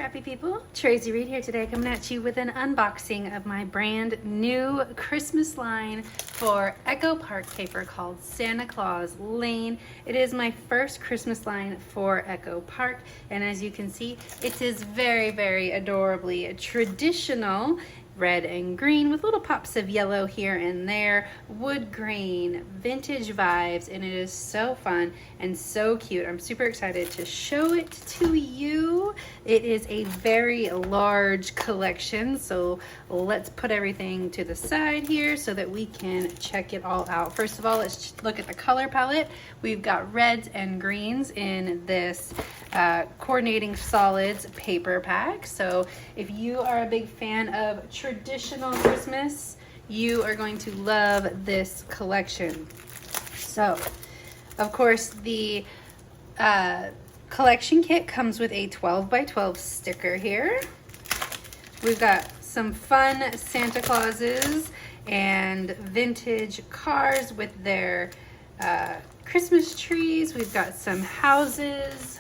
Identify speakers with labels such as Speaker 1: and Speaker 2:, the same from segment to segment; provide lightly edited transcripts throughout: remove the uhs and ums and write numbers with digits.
Speaker 1: happy people. Tracy Reed here today, coming at you with an unboxing of my brand new Christmas line for Echo Park paper called Santa Claus Lane. It is my first Christmas line for Echo Park, and as you can see, it is very, very adorably traditional. Red and green with little pops of yellow here and there, wood grain, vintage vibes, and it is so fun and so cute. I'm super excited to show it to you. It is a very large collection, so let's put everything to the side here so that we can check it all out. First of all, let's look at the color palette. We've got reds and greens in this coordinating solids paper pack. So if you are a big fan of traditional Christmas, you are going to love this collection. So of course the collection kit comes with a 12 by 12 sticker here. We've got some fun Santa Clauses and vintage cars with their Christmas trees. We've got some houses.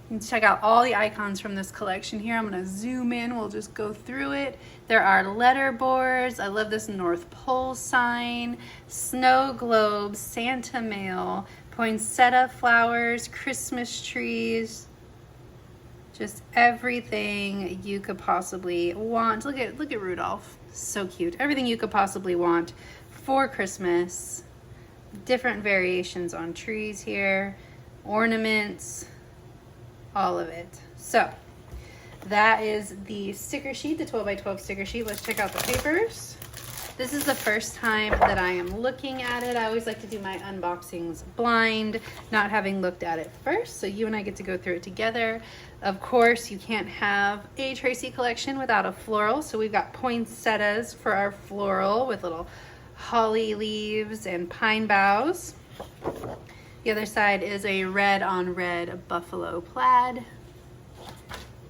Speaker 1: You can check out all the icons from this collection here. I'm gonna zoom in, we'll just go through it. There are letter boards. I love this North Pole sign, snow globes, Santa mail, poinsettia flowers, Christmas trees, just everything you could possibly want. Look at Rudolph, so cute. Everything you could possibly want for Christmas. Different variations on trees here, ornaments, all of it. So that is the sticker sheet, the 12 by 12 sticker sheet. Let's check out the papers. This is the first time that I am looking at it. I always like to do my unboxings blind, not having looked at it first. So you and I get to go through it together. Of course, you can't have a Tracy collection without a floral. So we've got poinsettias for our floral with little holly leaves and pine boughs. The other side is a red on red buffalo plaid.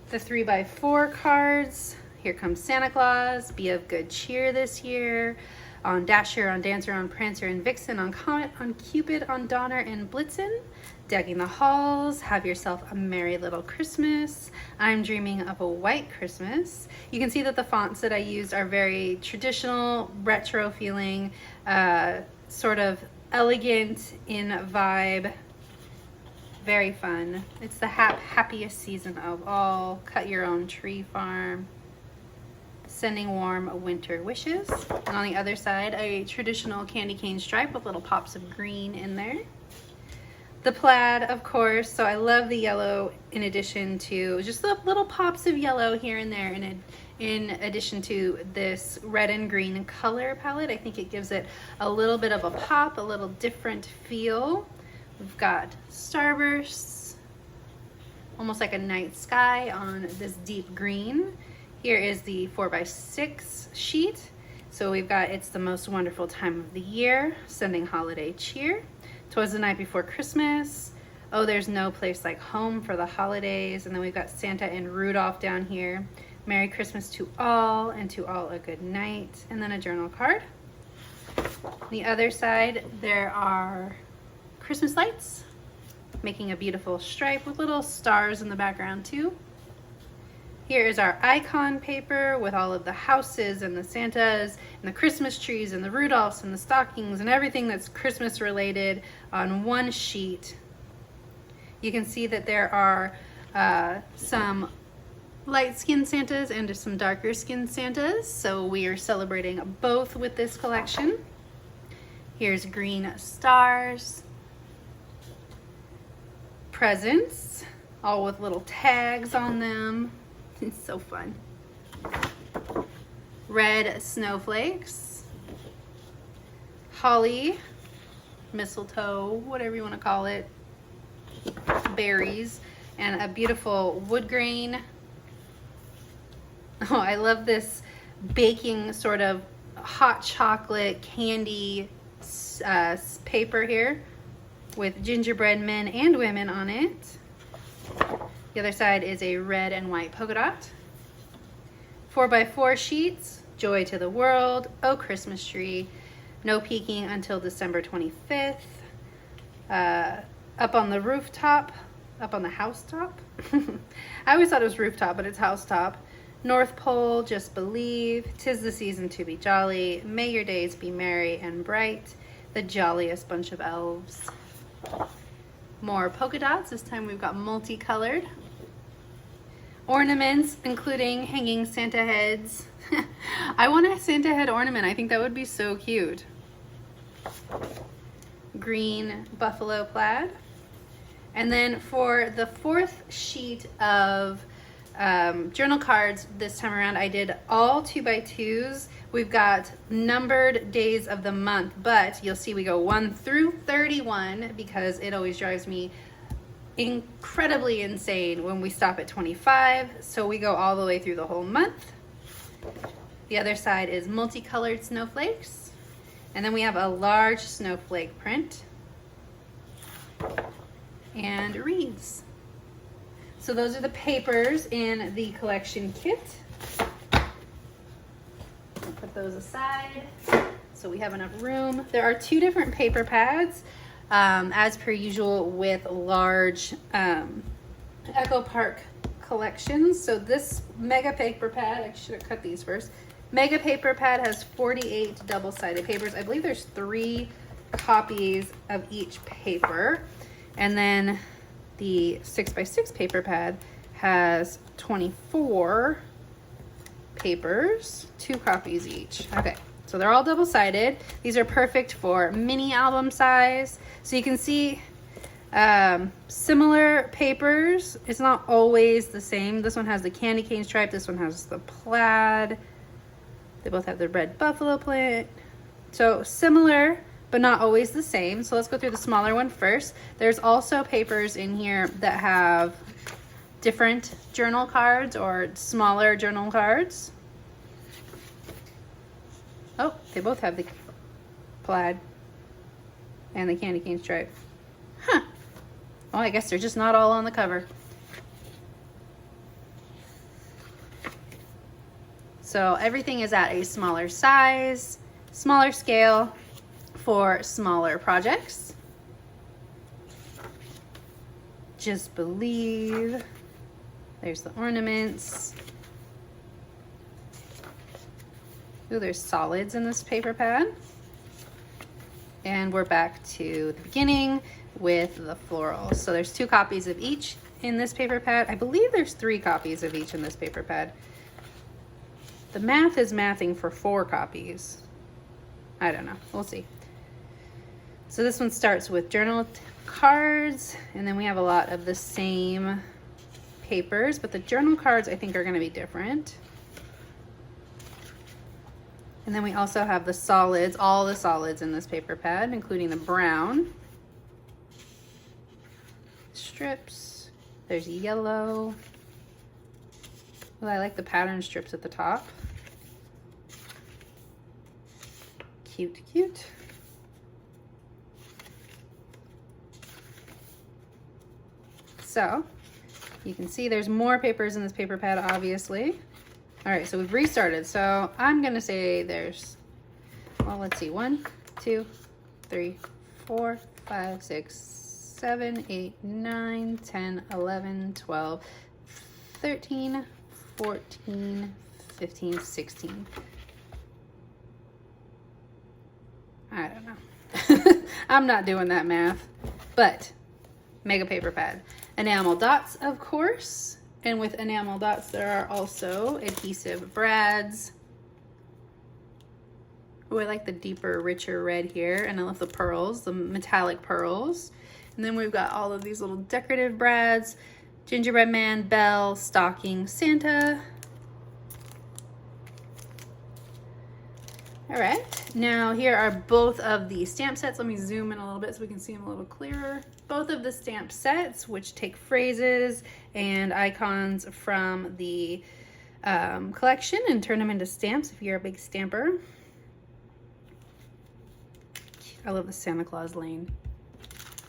Speaker 1: The 3 by 4 cards. Here comes Santa Claus, be of good cheer this year. On Dasher, on Dancer, on Prancer and Vixen, on Comet, on Cupid, on Donner and Blitzen. Decking the halls, have yourself a merry little Christmas. I'm dreaming of a white Christmas. You can see that the fonts that I used are very traditional, retro feeling, sort of elegant in vibe, very fun. It's the happiest season of all. Cut your own tree farm. Sending warm winter wishes. And on the other side, a traditional candy cane stripe with little pops of green in there. The plaid, of course, so I love the yellow in addition to just the little pops of yellow here and there in addition to this red and green color palette. I think it gives it a little bit of a pop, a little different feel. We've got starbursts, almost like a night sky on this deep green. Here is the 4 by 6 sheet. So we've got It's the Most Wonderful Time of the Year, sending holiday cheer. 'Twas the Night Before Christmas. Oh, There's No Place Like Home for the holidays. And then we've got Santa and Rudolph down here. Merry Christmas to all, and to all a good night. And then a journal card. On the other side, there are Christmas lights, making a beautiful stripe with little stars in the background too. Here is our icon paper with all of the houses and the Santas and the Christmas trees and the Rudolphs and the stockings and everything that's Christmas related on one sheet. You can see that there are some light-skinned Santas and some darker-skinned Santas, so we are celebrating both with this collection. Here's green stars, presents, all with little tags on them. It's so fun. Red snowflakes, holly, mistletoe, whatever you want to call it, berries, and a beautiful wood grain. Oh, I love this baking sort of hot chocolate candy paper here with gingerbread men and women on it. The other side is a red and white polka dot. 4 by 4 sheets, Joy to the World, Oh Christmas Tree, No Peeking until December 25th. Up on the Rooftop, up on the housetop. I always thought it was rooftop, but it's housetop. North Pole, just believe. 'Tis the season to be jolly. May your days be merry and bright. The jolliest bunch of elves. More polka dots. This time we've got multicolored. Ornaments, including hanging Santa heads. I want a Santa head ornament. I think that would be so cute. Green buffalo plaid. And then for the fourth sheet of journal cards this time around, I did all 2x2s. We've got numbered days of the month, but you'll see we go 1 through 31 because it always drives me incredibly insane when we stop at 25. So we go all the way through the whole month. The other side is multicolored snowflakes. And then we have a large snowflake print and wreaths. So those are the papers in the collection kit. I'll put those aside so we have enough room. There are 2 different paper pads, as per usual with large Echo Park collections. So this mega paper pad, I should have cut these first. Mega paper pad has 48 double-sided papers. I believe there's 3 copies of each paper. And then the 6x6 paper pad has 24 papers, 2 copies each. Okay, so they're all double-sided. These are perfect for mini album size. So you can see similar papers. It's not always the same. This one has the candy cane stripe. This one has the plaid. They both have the red buffalo print. So similar, but not always the same. So let's go through the smaller one first. There's also papers in here that have different journal cards or smaller journal cards. Oh, they both have the plaid and the candy cane stripe. Huh. Well, I guess they're just not all on the cover. So everything is at a smaller size, smaller scale for smaller projects. Just believe. There's the ornaments. Ooh, there's solids in this paper pad. And we're back to the beginning with the florals. So there's 2 copies of each in this paper pad. I believe there's 3 copies of each in this paper pad. The math is mathing for 4 copies. I don't know, we'll see. So this one starts with journal cards, and then we have a lot of the same papers, but the journal cards I think are gonna be different. And then we also have the solids, all the solids in this paper pad, including the brown strips. There's yellow. Well, I like the pattern strips at the top. Cute, cute. So you can see there's more papers in this paper pad, obviously. All right, so we've restarted. So I'm gonna say there's, well, let's see, 1, 2, 3, 4, 5, 6, 7, 8, 9, 10, 11, 12, 13, 14, 15, 16. I don't know. I'm not doing that math, but mega paper pad. Enamel dots, of course. And with enamel dots, there are also adhesive brads. Oh, I like the deeper, richer red here. And I love the pearls, the metallic pearls. And then we've got all of these little decorative brads. Gingerbread man, bell, stocking, Santa. All right, now here are both of the stamp sets. Let me zoom in a little bit so we can see them a little clearer. Both of the stamp sets, which take phrases and icons from the collection and turn them into stamps if you're a big stamper. I love the Santa Claus lane.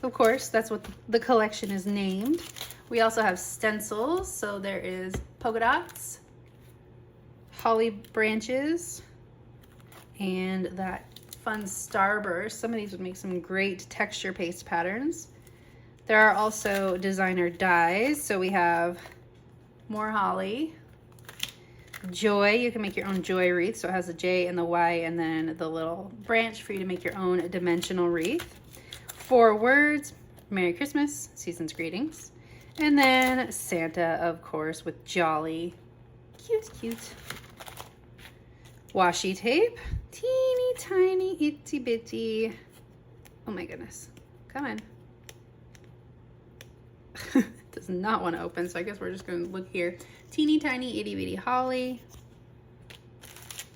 Speaker 1: Of course, that's what the collection is named. We also have stencils, so there is polka dots, holly branches, and that fun starburst. Some of these would make some great texture paste patterns. There are also designer dies. So we have more holly. Joy, you can make your own joy wreath. So it has a J and the Y and then the little branch for you to make your own dimensional wreath. 4 words, Merry Christmas, season's greetings. And then Santa, of course, with jolly, cute, cute. Washi tape, teeny tiny, itsy bitty. Oh my goodness, come on. Does not want to open, so I guess we're just going to look here. Teeny tiny itty bitty holly.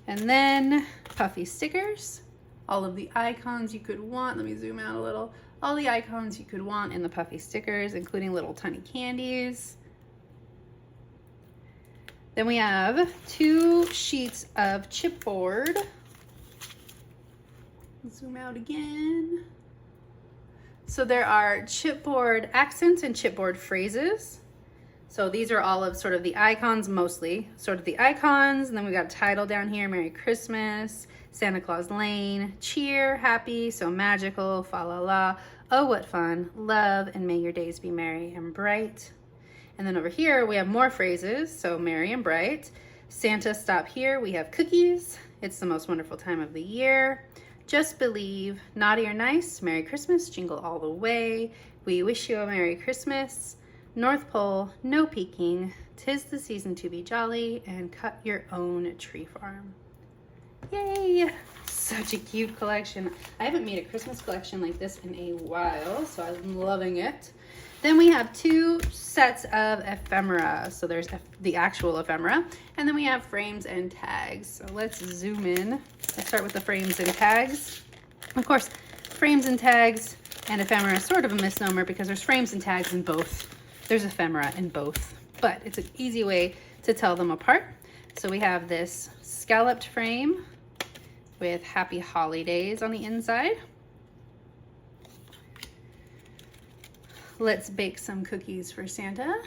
Speaker 1: And then puffy stickers. All of the icons you could want. Let me zoom out a little. All the icons you could want in the puffy stickers, including little tiny candies. Then we have 2 sheets of chipboard. Zoom out again. So there are chipboard accents and chipboard phrases. So these are all of sort of the icons, mostly sort of the icons. And then we got a title down here, Merry Christmas, Santa Claus Lane, cheer, happy, so magical, fa la la, oh what fun, love, and may your days be merry and bright. And then over here we have more phrases, so merry and bright. Santa, stop here, we have cookies, it's the most wonderful time of the year. Just believe, naughty or nice, Merry Christmas, jingle all the way. We wish you a Merry Christmas. North Pole, no peeking. 'Tis the season to be jolly and cut your own tree farm. Yay! Such a cute collection. I haven't made a Christmas collection like this in a while, so I'm loving it. Then we have 2 sets of ephemera. So there's the actual ephemera, and then we have frames and tags. So let's zoom in. Let's start with the frames and tags. Of course, frames and tags and ephemera is sort of a misnomer because there's frames and tags in both. There's ephemera in both, but it's an easy way to tell them apart. So we have this scalloped frame with Happy Holidays on the inside. Let's bake some cookies for Santa.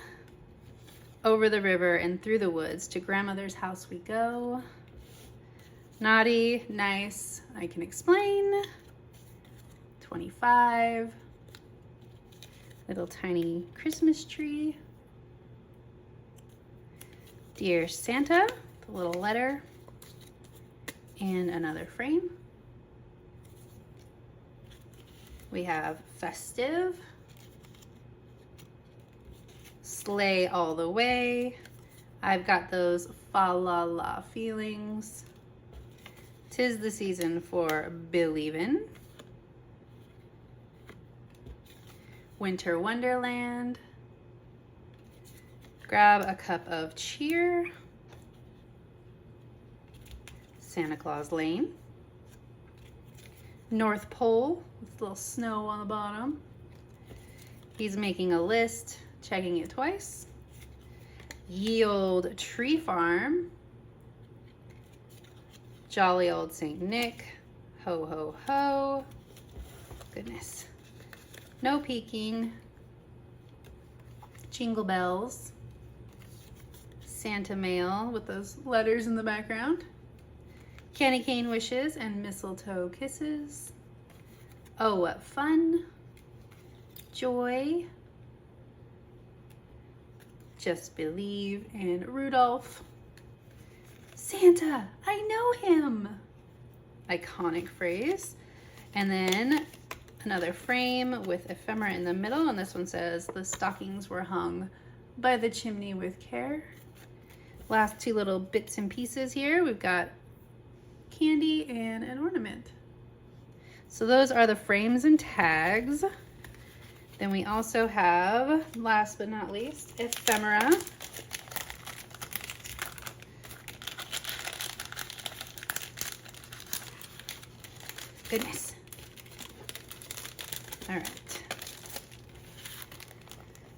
Speaker 1: Over the river and through the woods to grandmother's house we go. Naughty, nice, I can explain. 25. Little tiny Christmas tree. Dear Santa, the little letter. And another frame. We have festive. Sleigh all the way. I've got those fa la la feelings. 'Tis the season for believin'. Winter Wonderland. Grab a cup of cheer. Santa Claus Lane. North Pole with a little snow on the bottom. He's making a list, checking it twice. Ye Old Tree Farm. Jolly Old Saint Nick. Ho, ho, ho. Goodness. No peeking. Jingle bells. Santa mail with those letters in the background. Candy cane wishes and mistletoe kisses. Oh, what fun. Joy. Just believe, and Rudolph. Santa, I know him. Iconic phrase. And then another frame with ephemera in the middle, and this one says, the stockings were hung by the chimney with care. Last 2 little bits and pieces here. We've got candy and an ornament. So those are the frames and tags. Then we also have, last but not least, ephemera. Goodness. All right.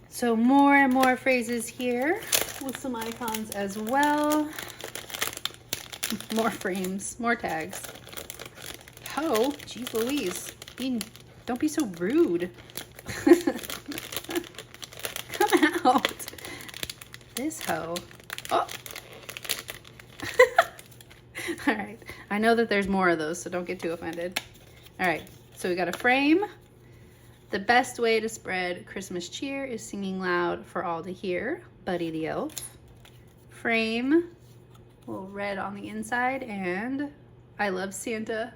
Speaker 1: So more and more phrases here with some icons as well. More frames, more tags. Oh, geez Louise. Don't be so rude. Come out. This hoe. Oh. All right. I know that there's more of those, so don't get too offended. All right. So we got a frame, The best way to spread Christmas cheer is singing loud for all to hear. Buddy the Elf. Frame, a little red on the inside, and I love Santa.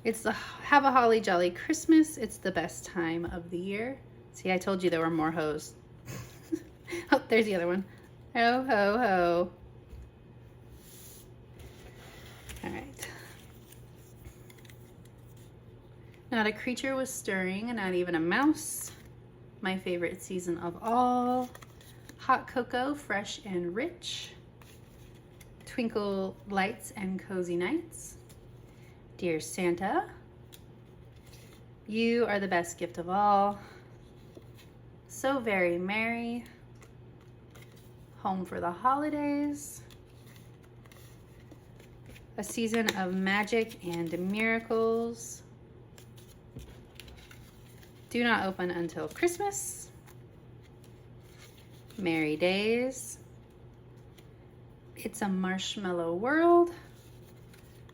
Speaker 1: It's the Have a Holly Jolly Christmas. It's the best time of the year. See, I told you there were more hoes. Oh, there's the other one. Ho, ho, ho. All right. Not a creature was stirring, not even a mouse. My favorite season of all. Hot cocoa, fresh and rich. Twinkle lights and cozy nights. Dear Santa, you are the best gift of all. So very merry. Home for the holidays. A season of magic and miracles. Do not open until Christmas. Merry days. It's a Marshmallow World.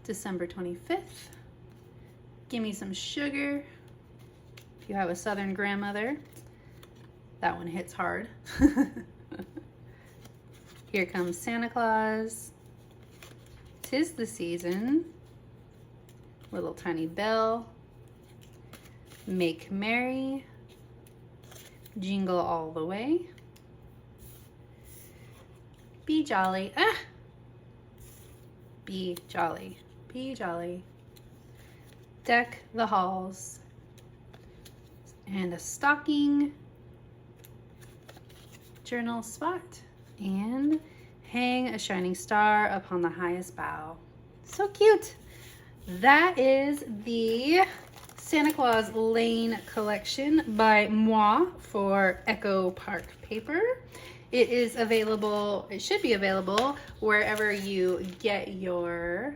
Speaker 1: December 25th. Gimme some sugar. If you have a Southern grandmother, that one hits hard. Here comes Santa Claus. 'Tis the season. Little tiny bell. Make merry. Jingle all the way. Be jolly. Ah! Be jolly. Be jolly. Deck the halls. And a stocking. Journal spot. And hang a shining star upon the highest bough. So cute. That is the Santa Claus Lane collection by Moi for Echo Park Paper. It is available, it should be available wherever you get your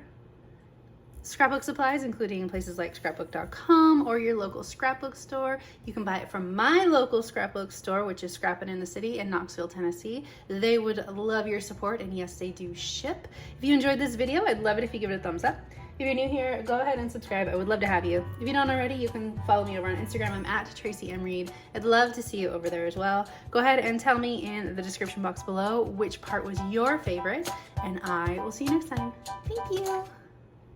Speaker 1: scrapbook supplies, including places like scrapbook.com or your local scrapbook store. You can buy it from my local scrapbook store, which is Scrappin' in the City in Knoxville, Tennessee. They would love your support, and yes, they do ship. If you enjoyed this video, I'd love it if you give it a thumbs up. If you're new here, go ahead and subscribe. I would love to have you. If you don't already, you can follow me over on Instagram. I'm at Traci M. Reed. I'd love to see you over there as well. Go ahead and tell me in the description box below which part was your favorite, and I will see you next time. Thank you.